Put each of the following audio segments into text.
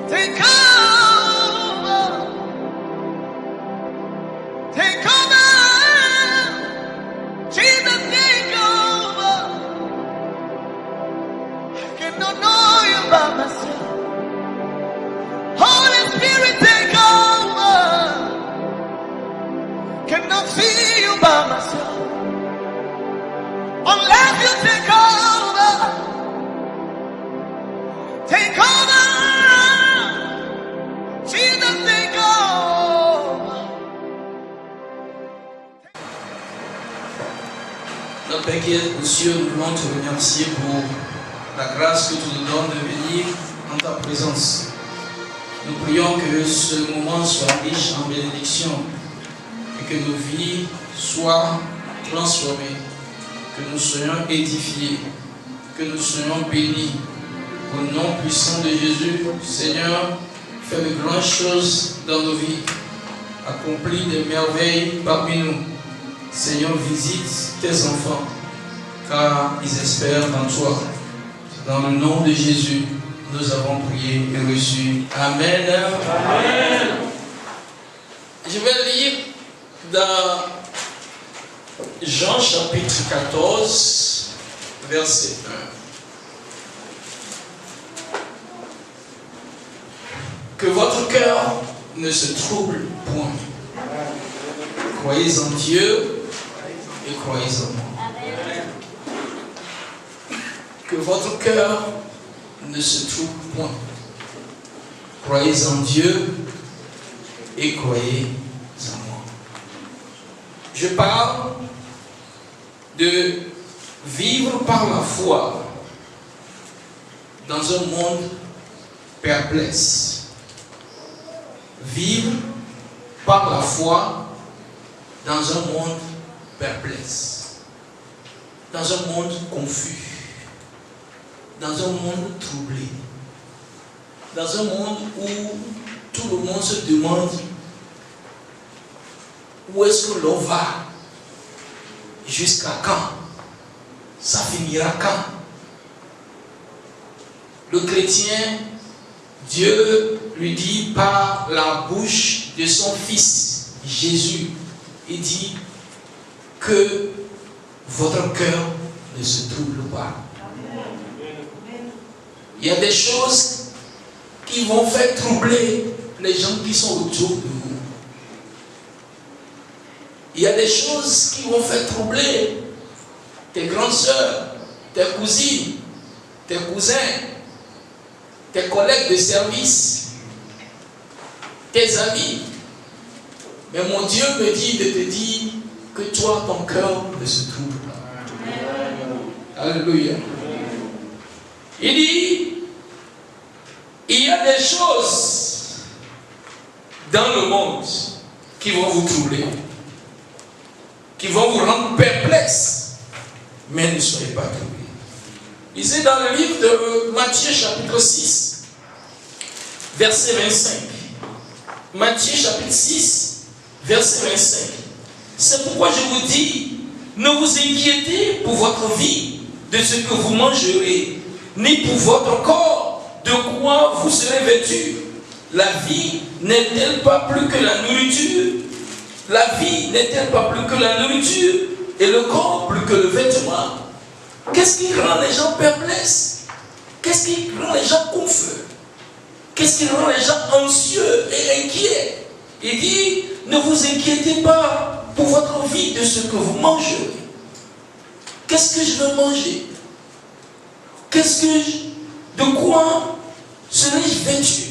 Take over. Take over. Jesus, take over. I cannot know you by myself. Holy Spirit, take over. Cannot see you by myself. Unless you take over. Take over. Jesus, take over. Notre Père qui est aux cieux, nous voulons te remercier pour la grâce que tu nous donnes de venir en ta présence. Nous prions que ce moment soit riche en bénédiction et que nos vies soient transformées, que nous soyons édifiés, que nous soyons bénis. Au nom puissant de Jésus, Seigneur, fais de grandes choses dans nos vies, accomplis des merveilles parmi nous. Seigneur, visite tes enfants, car ils espèrent en toi. Dans le nom de Jésus, nous avons prié et reçu. Amen. Amen. Je vais lire dans Jean chapitre 14, verset 1. Que votre cœur ne se trouble point. Croyez en Dieu et croyez en moi. Que votre cœur ne se trouble point. Croyez en Dieu et croyez en moi. Je parle de vivre par la foi dans un monde perplexe. Vivre par la foi dans un monde perplexe, dans un monde confus, dans un monde troublé, dans un monde où tout le monde se demande où est-ce que l'on va, jusqu'à quand, ça finira quand. Le chrétien, Dieu lui dit par la bouche de son fils Jésus, il dit que votre cœur ne se trouble pas. Il y a des choses qui vont faire troubler les gens qui sont autour de vous. Il y a des choses qui vont faire troubler tes grandes sœurs, tes cousines, tes cousins, tes collègues de service, tes amis. Mais mon Dieu me dit de te dire que toi, ton cœur ne se trouble pas. Alléluia. Il dit, il y a des choses dans le monde qui vont vous troubler, qui vont vous rendre perplexes, mais ne soyez pas troublés. Lisez dans le livre de Matthieu chapitre 6, verset 25. Matthieu chapitre 6, verset 25. C'est pourquoi je vous dis, ne vous inquiétez pour votre vie de ce que vous mangerez, ni pour votre corps de quoi vous serez vêtus. La vie n'est-elle pas plus que la nourriture? La vie n'est-elle pas plus que la nourriture et le corps plus que le vêtement? Qu'est-ce qui rend les gens perplexes? Qu'est-ce qui rend les gens confus? Qu'est-ce qui rend les gens anxieux et inquiets? Il dit, ne vous inquiétez pas pour votre vie de ce que vous mangerez. Qu'est-ce que je veux manger? De quoi serai-je vêtu?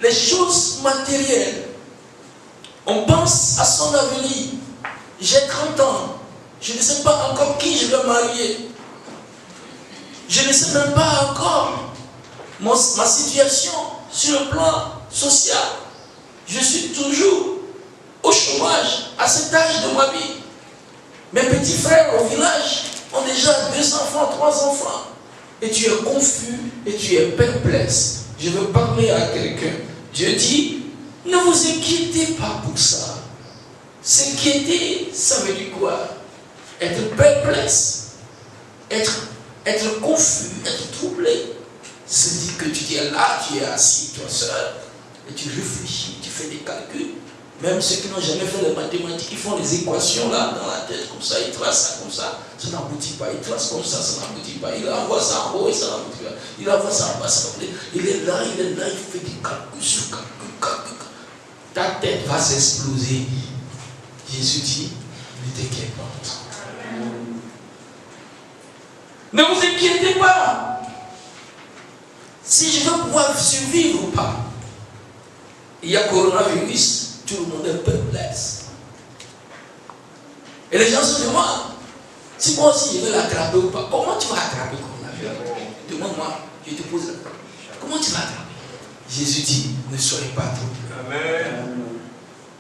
Les choses matérielles. On pense à son avenir. J'ai 30 ans. Je ne sais pas encore qui je vais marier. Je ne sais même pas encore ma situation sur le plan social. Je suis toujours au chômage à cet âge de ma vie. Mes petits frères au village ont déjà 2 enfants, 3 enfants. Et tu es confus et tu es perplexe. Je veux parler à quelqu'un. Dieu dit, ne vous inquiétez pas pour ça. S'inquiéter, ça veut dire quoi? Être perplexe, être confus, être troublé. se dit que tu es là, tu es assis, toi seul, et tu réfléchis, tu fais des calculs. Même ceux qui n'ont jamais fait les mathématiques, ils font les équations là dans la tête, comme ça, ils tracent ça comme ça n'aboutit pas. Ils tracent comme ça n'aboutit pas. Il envoie ça en haut et ça n'aboutit pas. Il envoie ça en bas, ça n'aboutit pas. Il est là, il fait des calculs sur calculs. Ta tête va s'exploser. Jésus dit, ne t'inquiète pas. Ne vous inquiétez pas. Si je vais pouvoir survivre ou pas. Il y a coronavirus. Tout le monde est perplexe. Et les gens se demandent, si moi aussi je vais l'attraper ou pas, comment tu vas attraper le coronavirus? Demande-moi, je te pose la question. Comment tu vas attraper? Jésus dit, ne soyez pas troublés. Amen.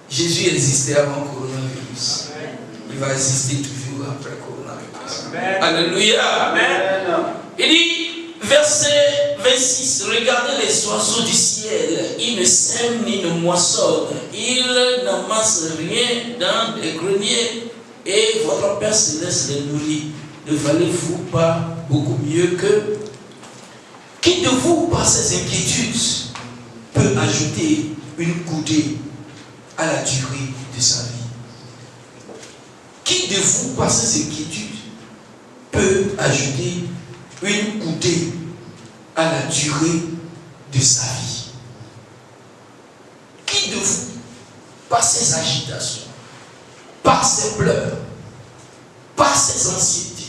Jésus existait avant le coronavirus. Amen. Il va exister toujours après le coronavirus. Amen. Alléluia. Amen. Il dit, verset 26, regardez les oiseaux du ciel, ils ne sèment ni ne moissonnent, ils n'amassent rien dans les greniers, et votre Père Céleste les nourrit. Ne valez-vous pas beaucoup mieux que qui de vous, par ses inquiétudes, peut ajouter une coudée à la durée de sa vie? Qui de vous, par ses inquiétudes, peut ajouter une coudée à la durée de sa vie? Qui de vous, par ses agitations, par ses pleurs, par ses anxiétés,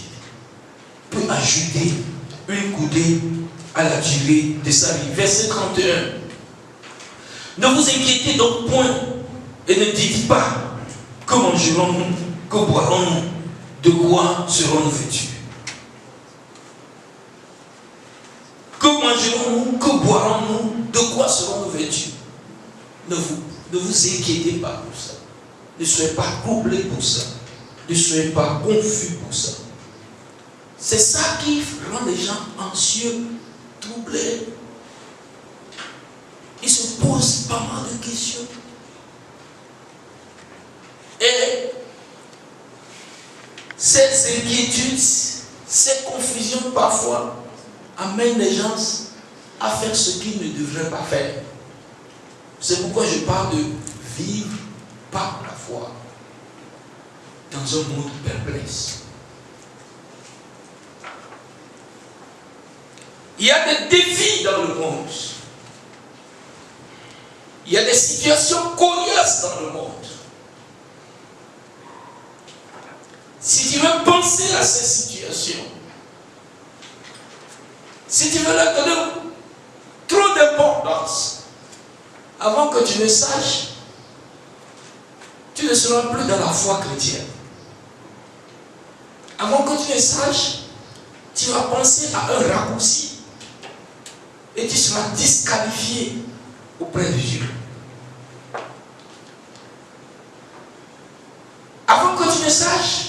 peut ajouter une coudée à la durée de sa vie? Verset 31. Ne vous inquiétez donc point et ne dites pas que mangerons-nous, que boirons-nous, de quoi serons-nous vêtus? Que mangerons-nous, que boirons-nous, de quoi serons-nous vêtus? Ne vous inquiétez pas pour ça. Ne soyez pas troublés pour ça. Ne soyez pas confus pour ça. C'est ça qui rend les gens anxieux, troublés. Ils se posent pas mal de questions. Et ces inquiétudes, ces confusions parfois amènent les gens à faire ce qu'ils ne devraient pas faire. C'est pourquoi je parle de vivre par la foi dans un monde perplexe. Il y a des défis dans le monde. Il y a des situations coriaces dans le monde. Si tu veux penser à ces situations, si tu veux leur donner trop d'importance, avant que tu ne saches, tu ne seras plus dans la foi chrétienne. Avant que tu ne saches, tu vas penser à un raccourci et tu seras disqualifié auprès de Dieu. Avant que tu ne saches,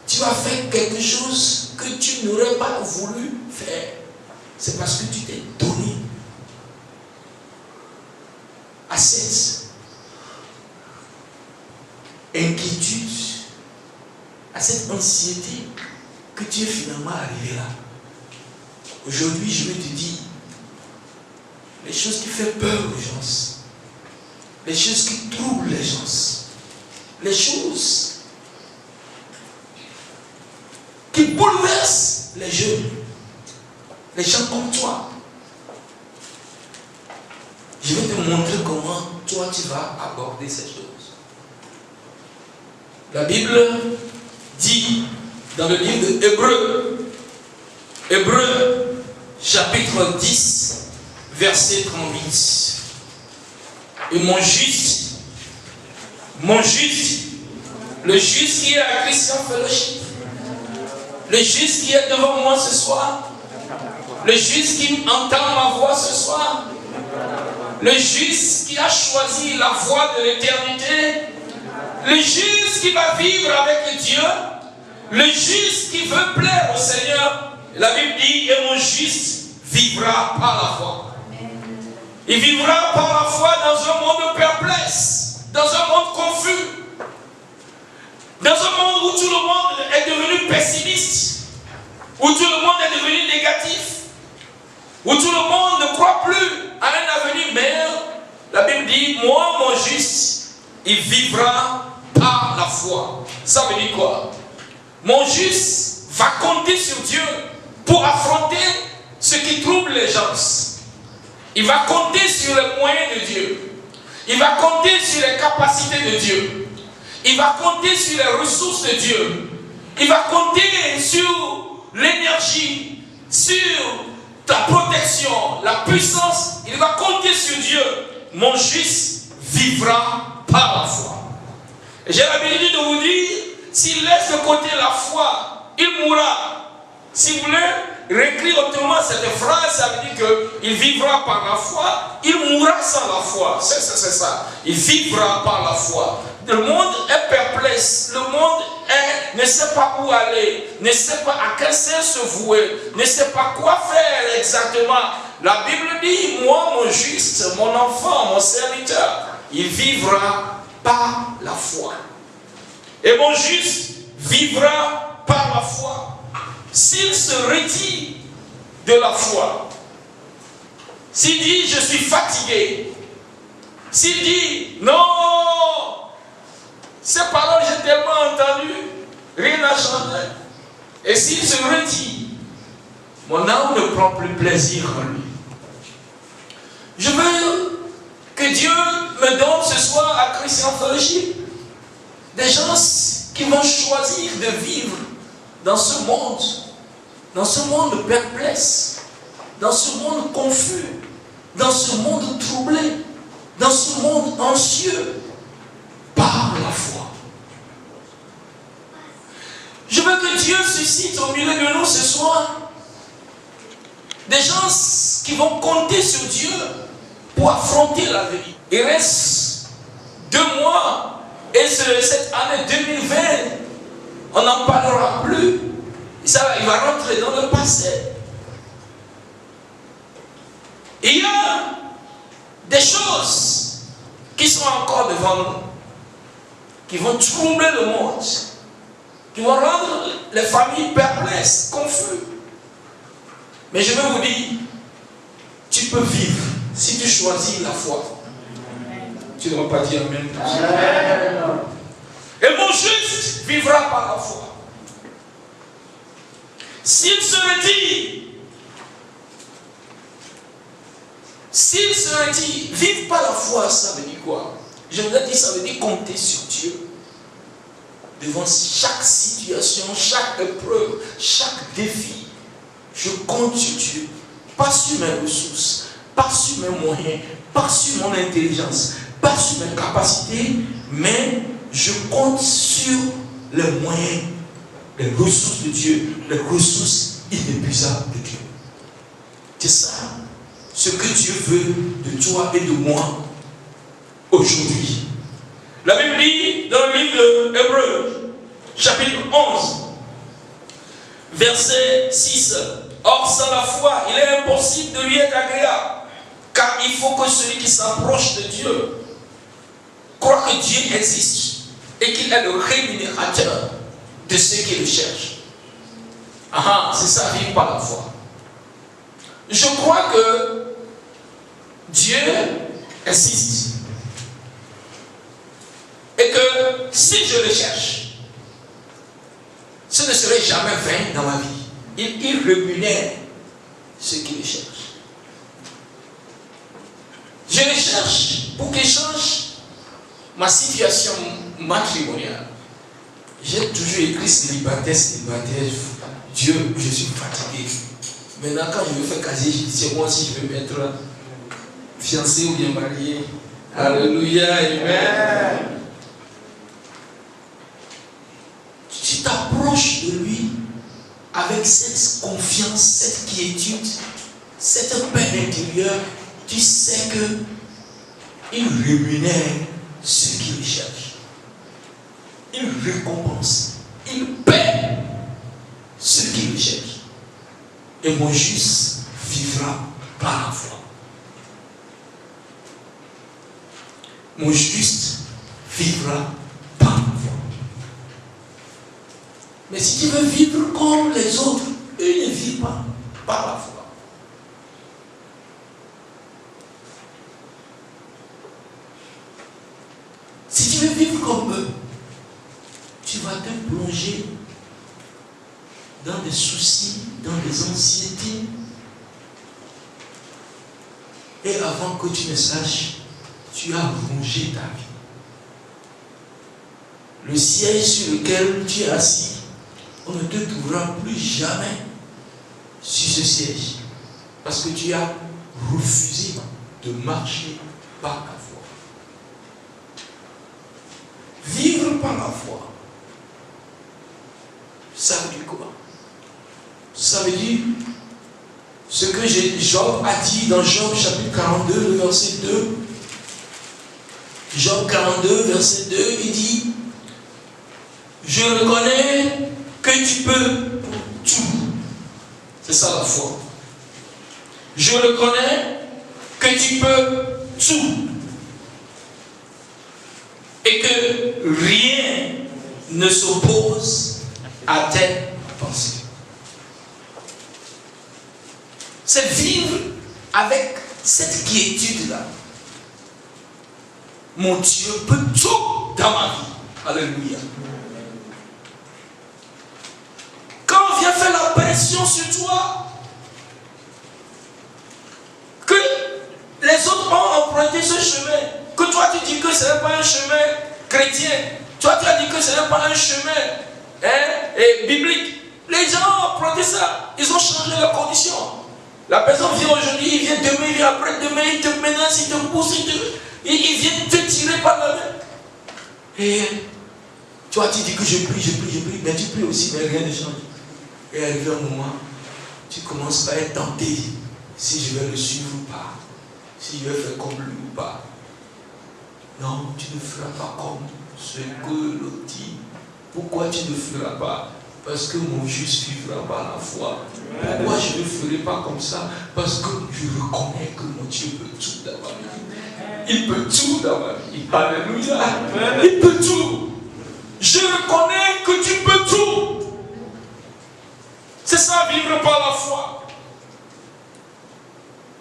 tu vas faire quelque chose que tu n'aurais pas voulu faire. C'est parce que tu t'es donné à cette inquiétude, à cette anxiété que tu es finalement arrivé là. Aujourd'hui, je vais te dire les choses qui font peur aux gens, les choses qui troublent les gens, les choses qui bouleversent les jeunes, les gens comme toi. Je vais te montrer comment toi tu vas aborder ces choses. La Bible dit dans le livre d'Hébreux, Hébreux chapitre 10, verset 38. Et mon juste, le juste qui est à Christian Fellowship, le juste qui est devant moi ce soir, le juste qui entend ma voix ce soir, le juste qui a choisi la voie de l'éternité, le juste qui va vivre avec Dieu, le juste qui veut plaire au Seigneur. La Bible dit, et mon juste vivra par la foi. Il vivra par la foi dans un monde perplexe, dans un monde confus, dans un monde où tout le monde est devenu pessimiste, où tout le monde est devenu négatif, où tout le monde ne croit plus à un avenir meilleur, la Bible dit, moi, mon juste, il vivra par la foi. Ça veut dire quoi? Mon juste va compter sur Dieu pour affronter ce qui trouble les gens. Il va compter sur les moyens de Dieu. Il va compter sur les capacités de Dieu. Il va compter sur les ressources de Dieu. Il va compter sur l'énergie, sur ta protection, la puissance. Il va compter sur Dieu. Mon juste vivra par la foi. Et j'ai l'habitude de vous dire, s'il laisse de côté la foi, il mourra. Si vous voulez réécrire autrement cette phrase, ça veut dire qu'il vivra par la foi, il mourra sans la foi. C'est ça. Il vivra par la foi. Le monde est perplexe. Le monde ne sait pas où aller, ne sait pas à quel sens se vouer, ne sait pas quoi faire exactement. La Bible dit, moi, mon juste, mon enfant, mon serviteur, il vivra par la foi. Et mon juste vivra par la foi. S'il se retire de la foi, s'il dit je suis fatigué, s'il dit non, ces paroles j'ai tellement entendu, rien n'a changé, et s'il se retire, mon âme ne prend plus plaisir en lui. Je veux que Dieu me donne ce soir à Christian Fellowship des gens qui vont choisir de vivre dans ce monde perplexe, dans ce monde confus, dans ce monde troublé, dans ce monde anxieux, par la foi. Je veux que Dieu suscite au milieu de nous ce soir des gens qui vont compter sur Dieu pour affronter la vie. Il reste 2 mois et cette année 2020, on n'en parlera plus. Ça, il va rentrer dans le passé. Il y a des choses qui sont encore devant nous, qui vont troubler le monde, qui vont rendre les familles perplexes, confuses. Mais je veux vous dire, tu peux vivre si tu choisis la foi. Tu ne vas pas dire Amen. Et mon juste vivra par la foi. S'il se retire, vivre par la foi, ça veut dire quoi? Je vous ai dit, ça veut dire compter sur Dieu. Devant chaque situation, chaque épreuve, chaque défi, je compte sur Dieu. Pas sur mes ressources, pas sur mes moyens, pas sur mon intelligence, pas sur mes capacités, mais je compte sur les moyens, les ressources de Dieu, les ressources inépuisables de Dieu. C'est ça, ce que Dieu veut de toi et de moi aujourd'hui. La Bible dit dans le livre de Hébreux, chapitre 11, verset 6, or sans la foi, il est impossible de lui être agréable, car il faut que celui qui s'approche de Dieu croit que Dieu existe et qu'il est le rémunérateur de ceux qui le cherchent. C'est ça, vivre par la foi. Je crois que Dieu existe. Et que si je le cherche, ce ne serait jamais vain dans ma vie. Il rémunère ceux qui le cherchent. Je le cherche pour qu'il change ma situation matrimoniale. J'ai toujours écrit célibataire. Dieu, je suis fatigué. Maintenant, quand je me fais caser, je dis c'est moi si je veux mettre fiancé ou bien marié. Alléluia, amen. Tu t'approches de lui avec cette confiance, cette quiétude, cette paix intérieure. Tu sais qu'il rémunère ceux qui le cherchent. Il récompense, il paie ceux qui le cherchent. Et mon juste vivra par la foi. Mon juste vivra par la foi. Mais si tu veux vivre comme les autres, eux ne vivent pas par la foi. Si tu veux vivre comme eux, tu vas te plonger dans des soucis, dans des anxiétés. Et avant que tu ne saches, tu as rongé ta vie. Le siège sur lequel tu es assis, on ne te trouvera plus jamais sur ce siège. Parce que tu as refusé de marcher par la foi. Vivre par la foi. Ça veut dire quoi? Ça veut dire ce que Job a dit dans Job chapitre 42, le verset 2. Job 42, verset 2, il dit: je reconnais que tu peux tout. C'est ça la foi. Je reconnais que tu peux tout. Et que rien ne s'oppose à tes pensées. C'est vivre avec cette quiétude-là. Mon Dieu peut tout dans ma vie. Alléluia. Quand on vient faire la pression sur toi, que les autres ont emprunté ce chemin, que toi tu dis que ce n'est pas un chemin chrétien, toi tu as dit que ce n'est pas un chemin biblique. Les gens ont emprunté ça, ils ont changé leurs conditions. La personne vient aujourd'hui, il vient demain, il vient après-demain, il te menace, il te pousse, il vient te tirer par la main. Et toi tu dis que je prie, mais tu pries aussi, mais rien ne change. Et arrivé un moment, tu commences à être tenté si je vais le suivre ou pas, si je vais faire comme lui ou pas. Non, tu ne feras pas comme ce que l'autre dit. Pourquoi tu ne feras pas? Parce que mon juste vivra par la foi. Pourquoi je ne ferai pas comme ça? Parce que je reconnais que mon Dieu peut tout dans ma vie. Il peut tout dans ma vie. Alléluia. Il peut tout. Je reconnais que tu peux tout. C'est ça, vivre par la foi.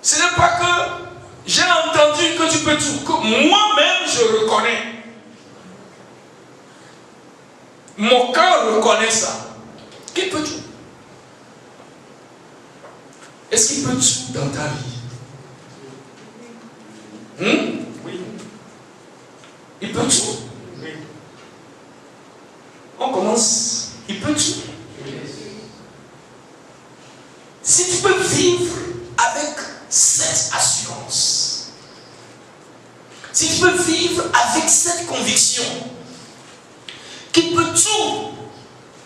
Ce n'est pas que j'ai entendu que tu peux tout, que moi-même je reconnais. Mon cœur reconnaît ça. Qu'il peut tout. Est-ce qu'il peut tout dans ta vie? Oui. Il peut tout. Oui. On commence. Il peut tout. Si tu peux vivre avec cette assurance, si tu peux vivre avec cette conviction qu'il peut tout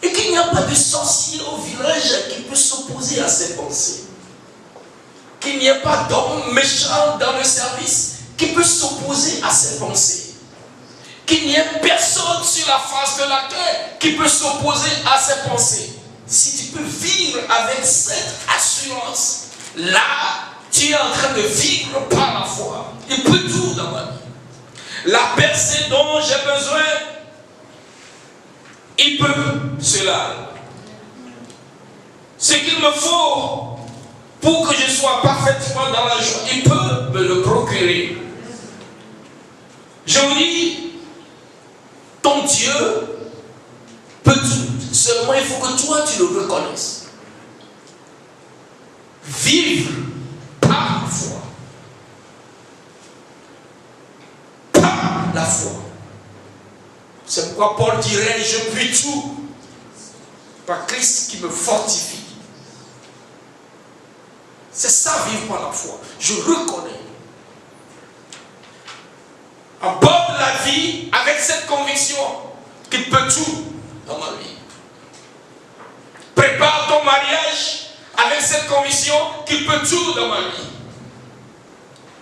et qu'il n'y a pas de sorcier au village qui peut s'opposer à ses pensées, qu'il n'y ait pas d'homme méchant dans le service qui peut s'opposer à ses pensées, qu'il n'y ait personne sur la face de la terre qui peut s'opposer à ses pensées. Si tu peux vivre avec cette assurance, là, tu es en train de vivre par la foi. Il peut tout dans ma vie. La percée dont j'ai besoin, il peut cela. Ce qu'il me faut pour que je sois parfaitement dans la joie, il peut me le procurer. Je vous dis, ton Dieu peut tout. Seulement, il faut que toi, tu le reconnaisses. Vivre par la foi. Par la foi. C'est pourquoi Paul dirait: je puis tout par Christ qui me fortifie. C'est ça, vivre par la foi. Je reconnais. Aborde la vie avec cette conviction qu'il peut tout dans ma vie. Prépare ton mariage avec cette conviction qu'il peut tout dans ma vie.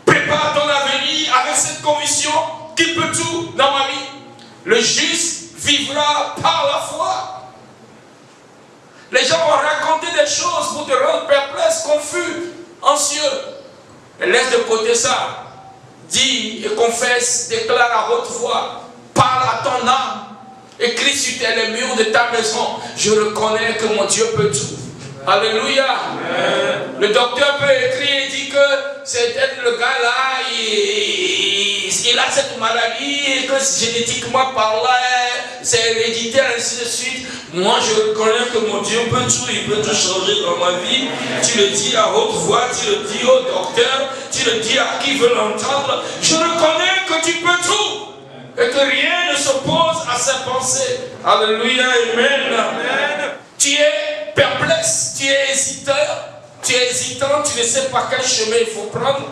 Prépare ton avenir avec cette conviction qu'il peut tout dans ma vie. Le juste vivra par la foi. Les gens vont raconter des choses pour te rendre perplexe, confus, anxieux. Mais laisse de côté ça. Dis et confesse, déclare à haute voix, parle à ton âme. Écris sur les murs de ta maison: je reconnais que mon Dieu peut tout. Alléluia. Le docteur peut écrire et dire que c'est le gars là, il il a cette maladie, et que génétiquement parlant, c'est héréditaire, ainsi de suite. Moi, je reconnais que mon Dieu peut tout, il peut tout changer dans ma vie. Tu le dis à haute voix, tu le dis au docteur, tu le dis à qui veut l'entendre. Je reconnais que tu peux tout. Et que rien ne s'oppose à ses pensées. Alléluia, amen. Tu es perplexe, tu es hésitant, tu ne sais pas quel chemin il faut prendre.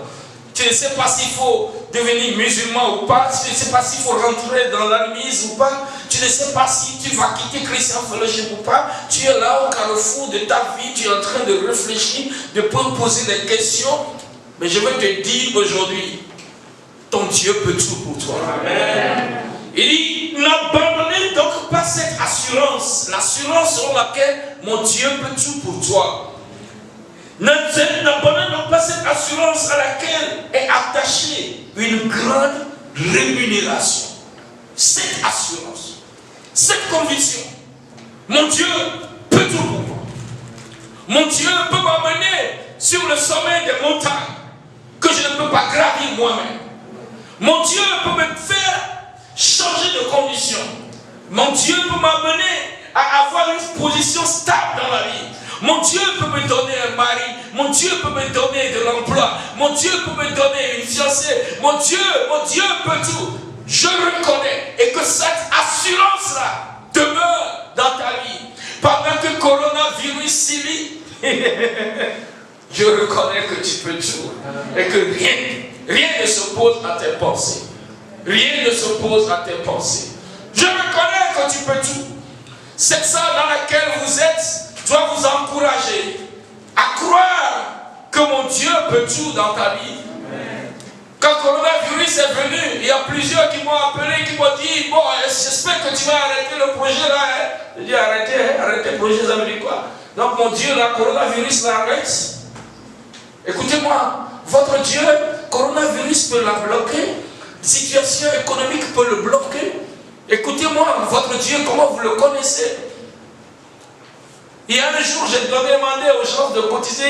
Tu ne sais pas s'il faut devenir musulman ou pas. Tu ne sais pas s'il faut rentrer dans l'admise ou pas. Tu ne sais pas si tu vas quitter Christian Fellowship ou pas. Tu es là au carrefour de ta vie. Tu es en train de réfléchir, de poser des questions. Mais je veux te dire aujourd'hui, ton Dieu peut tout pour toi. Amen. Il dit, n'abandonnez donc pas cette assurance. L'assurance sur laquelle mon Dieu peut tout pour toi. N'abandonnez donc pas cette assurance à laquelle est attachée une grande rémunération. Cette assurance, cette conviction, mon Dieu peut tout pour moi. Mon Dieu peut m'amener sur le sommet des montagnes que je ne peux pas gravir moi-même. Mon Dieu peut me faire changer de condition. Mon Dieu peut m'amener à avoir une position stable dans la vie. Mon Dieu peut me donner un mari. Mon Dieu peut me donner de l'emploi. Mon Dieu peut me donner une fiancée. Mon Dieu peut tout. Je reconnais et que cette assurance-là demeure dans ta vie. Pendant que le coronavirus s'y lit, je reconnais que tu peux tout. Et que rien ne s'oppose à tes pensées. Rien ne s'oppose à tes pensées. Je reconnais que tu peux tout. C'est ça dans laquelle vous êtes doit vous encourager à croire que mon Dieu peut tout dans ta vie. Quand le coronavirus est venu, il y a plusieurs qui m'ont appelé, qui m'ont dit, bon, j'espère que tu vas arrêter le projet là. Je dis, arrêtez le projet, ça veut dire quoi? Donc mon Dieu, le coronavirus l'arrête. Écoutez-moi, votre Dieu, coronavirus peut la bloquer, situation économique peut le bloquer. Écoutez-moi, votre Dieu, comment vous le connaissez? Il y a un jour, j'ai demandé aux gens de cotiser,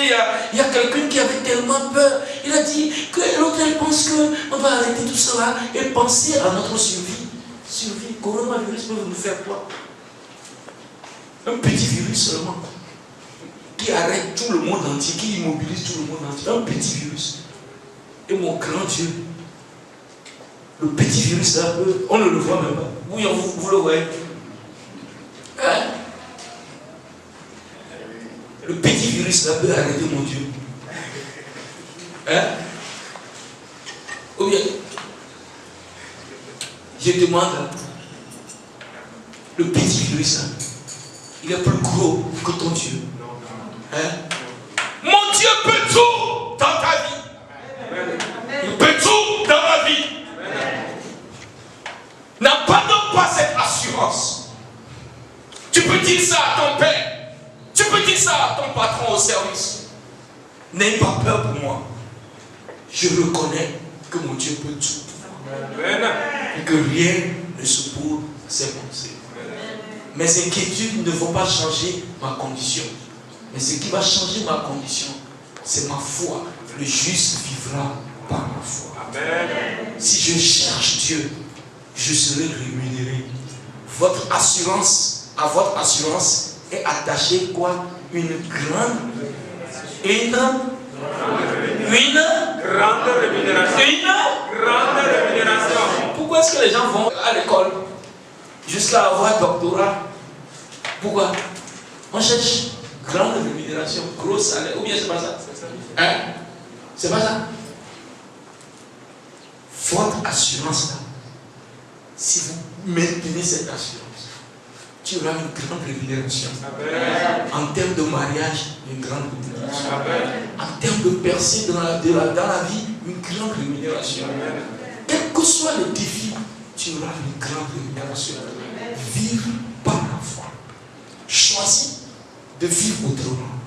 il y a quelqu'un qui avait tellement peur. Il a dit que l'autre, elle pense qu'on va arrêter tout cela et penser à notre survie. Survie, coronavirus peut nous faire quoi? Un petit virus seulement, qui arrête tout le monde entier, qui immobilise tout le monde entier. Un petit virus. Et mon grand Dieu, le petit virus là, on ne le voit même pas. Oui, vous le voyez. Hein? Le petit virus là peut arrêter mon Dieu. Hein? Ou bien, je demande, le petit virus là, il est plus gros que ton Dieu. Hein? Mon Dieu peut tout dans ta vie. Il peut tout dans ma vie. N'abandonne pas cette assurance. Tu peux dire ça à ton père. Tu peux dire ça à ton patron au service. N'aie pas peur pour moi. Je reconnais que mon Dieu peut tout. Et que rien ne s'oppose à ses pensées. Mes inquiétudes ne vont pas changer ma condition. Mais ce qui va changer ma condition, c'est ma foi. Le juste vivra par ma foi. Amen. Si je cherche Dieu, je serai rémunéré. Votre assurance, à votre assurance, est attachée quoi? Une grande rémunération. Pourquoi est-ce que les gens vont à l'école jusqu'à avoir doctorat? Pourquoi? On cherche grande rémunération, gros salaire, ou bien c'est pas ça? Hein? C'est pas ça? Votre assurance là, si vous maintenez cette assurance, tu auras une grande rémunération. En termes de mariage, une grande rémunération. En termes de percée dans la vie, une grande rémunération. Quels que soient les défis, tu auras une grande rémunération. Vivre par la foi. Choisis de vivre autrement.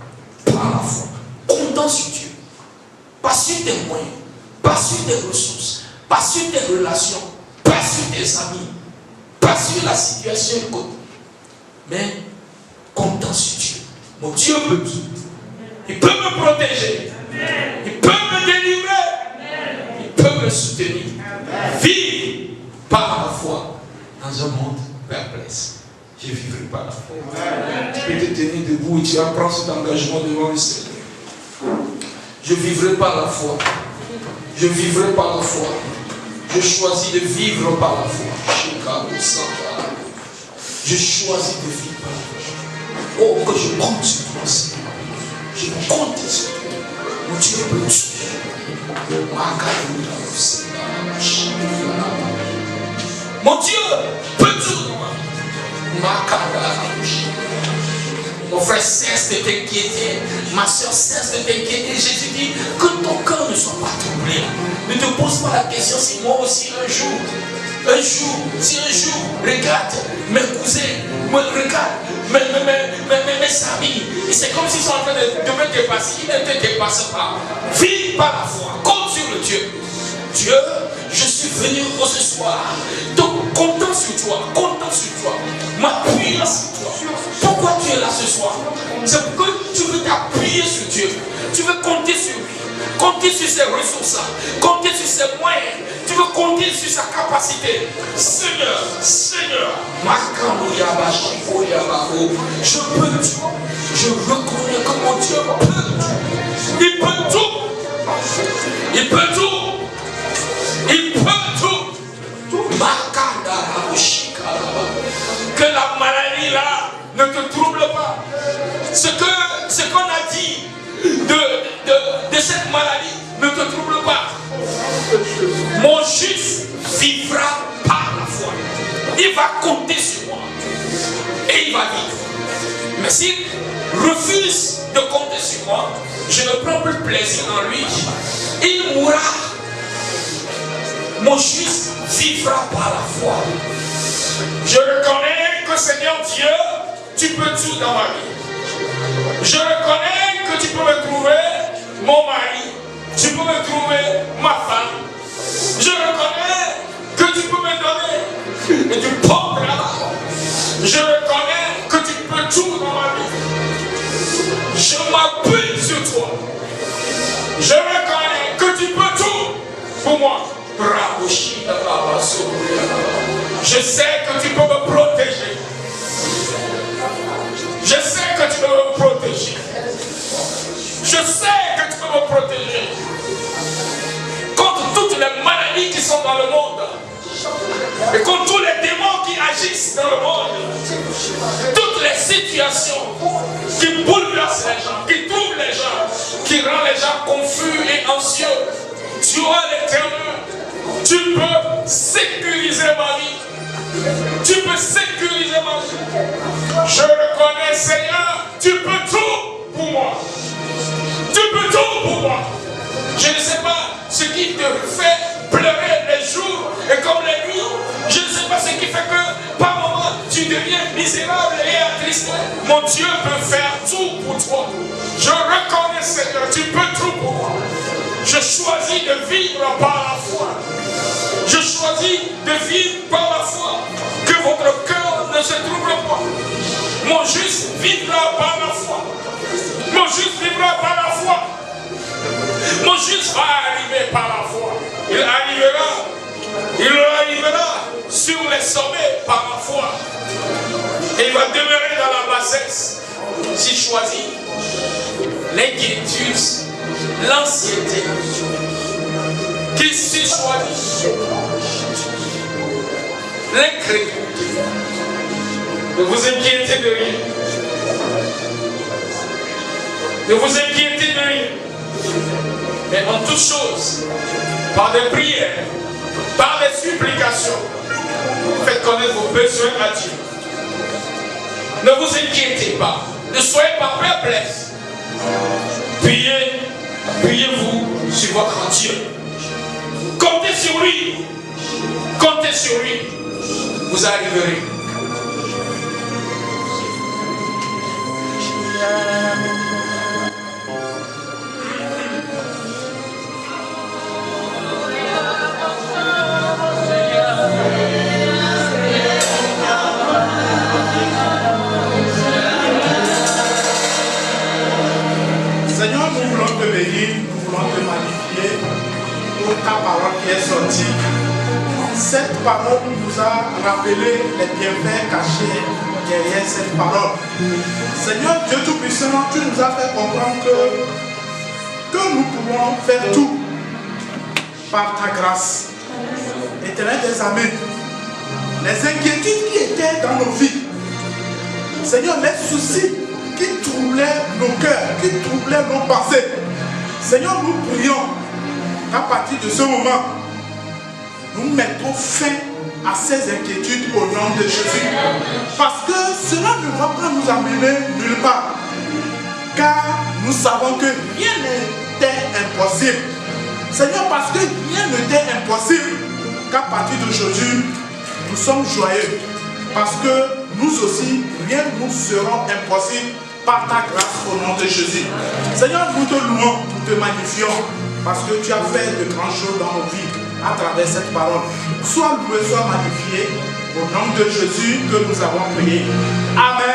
Par la foi. Comptant sur Dieu. Pas sur tes moyens. Pas sur tes ressources. Pas sur tes relations. Pas sur tes amis. Pas sur la situation économique. Mais comptant sur Dieu. Mon Dieu peut tout. Il peut me protéger. Il peut me délivrer. Il peut me me soutenir. Vive par la foi dans un monde perplexe. Je vivrai par la foi. Tu peux te tenir debout et tu vas prendre cet engagement devant le Seigneur. Je vivrai par la foi. Je vivrai par la foi. Je choisis de vivre par la foi. Je choisis de vivre par la foi. Oh, que je compte sur toi, Seigneur. Je compte sur toi. Mon Dieu peut tuer. Mon Dieu peut tout dans ma vie. Mon frère, cesse de t'inquiéter. Ma soeur, cesse de t'inquiéter. Jésus dit que ton cœur ne soit pas troublé. Ne te pose pas la question si moi aussi si un jour, regarde mes cousins, regarde mes amis. Et c'est comme s'ils sont en train de me dépasser. Ils ne te dépassent pas. Vis par la foi. Compte sur le Dieu. Dieu, je suis venu ce soir. Donc, comptant sur toi, m'appuyant sur toi. Pourquoi tu es là ce soir? C'est parce que tu veux t'appuyer sur Dieu. Tu veux compter sur lui. Compter sur ses ressources. Compter sur ses moyens. Tu veux compter sur sa capacité. Seigneur, je peux tout. Je reconnais que mon Dieu peut tout. Il peut tout. Il peut tout. Il peut tout. Que la maladie là ne te trouble pas. Ce qu'on a dit de cette maladie ne te trouble pas. Mon juste vivra par la foi. Il va compter sur moi. Et il va vivre. Mais s'il refuse de compter sur moi, je ne prends plus plaisir en lui. Il mourra. Mon juste vivra par la foi. Je reconnais que Seigneur Dieu, tu peux tout dans ma vie. Je reconnais que tu peux me trouver mon mari. Tu peux me trouver ma femme. Je reconnais que tu peux me donner du bon travail. Je reconnais que tu peux tout dans ma vie. Je m'appuie sur toi. Je reconnais que tu peux tout pour moi. Je sais que tu peux me protéger. Je sais que tu peux me protéger. Je sais que tu peux me protéger contre toutes les maladies qui sont dans le monde et contre tous les démons qui agissent dans le monde, toutes les situations qui bouleversent les gens, qui troublent les gens, qui rendent les gens confus et anxieux. Tu as l'Éternel. Tu peux sécuriser ma vie. Tu peux sécuriser ma vie. Je reconnais, Seigneur, tu peux tout pour moi. Tu peux tout pour moi. Je ne sais pas ce qui te fait pleurer les jours et comme les nuits. Je ne sais pas ce qui fait que par moment tu deviens misérable et attristé. Mon Dieu peut faire tout pour toi. Je reconnais, Seigneur, tu peux tout pour moi. Je choisis de vivre par la foi. Je choisis de vivre par la foi. Que votre cœur ne se trouble pas. Mon juste vivra par la foi. Mon juste vivra par la foi. Mon juste va arriver par la foi. Il arrivera sur les sommets par la foi. Et il va demeurer dans la bassesse. S'il choisit l'inquiétude, l'anxiété, qu'il s'y choisit l'incrédulité. Ne vous inquiétez de rien. Ne vous inquiétez de rien. Mais en toutes choses, par des prières, par des supplications, faites connaître vos besoins à Dieu. Ne vous inquiétez pas. Ne soyez pas perplexes. Priez-vous sur votre Dieu. Comptez sur lui. Comptez sur lui. Vous arriverez. Seigneur, nous voulons te bénir, nous voulons te magnifier pour ta parole qui est sortie. Cette parole nous a rappelé les bienfaits cachés derrière cette parole. Seigneur Dieu Tout-Puissant, tu nous as fait comprendre que nous pouvons faire tout par ta grâce. Éternel des amis, les inquiétudes qui étaient dans nos vies, Seigneur, les soucis qui troublaient nos cœurs, qui troublaient nos pensées, Seigneur, nous prions qu'à partir de ce moment, nous mettons fin à ces inquiétudes au nom de Jésus. Parce que cela ne va pas nous amener nulle part. Car nous savons que rien n'était impossible. Seigneur, parce que rien n'était impossible, qu'à partir d'aujourd'hui, nous sommes joyeux. Parce que nous aussi, rien ne nous sera impossible par ta grâce au nom de Jésus. Seigneur, nous te louons, nous te magnifions, parce que tu as fait de grandes choses dans nos vies à travers cette parole. Sois loué, sois magnifié, au nom de Jésus que nous avons prié. Amen.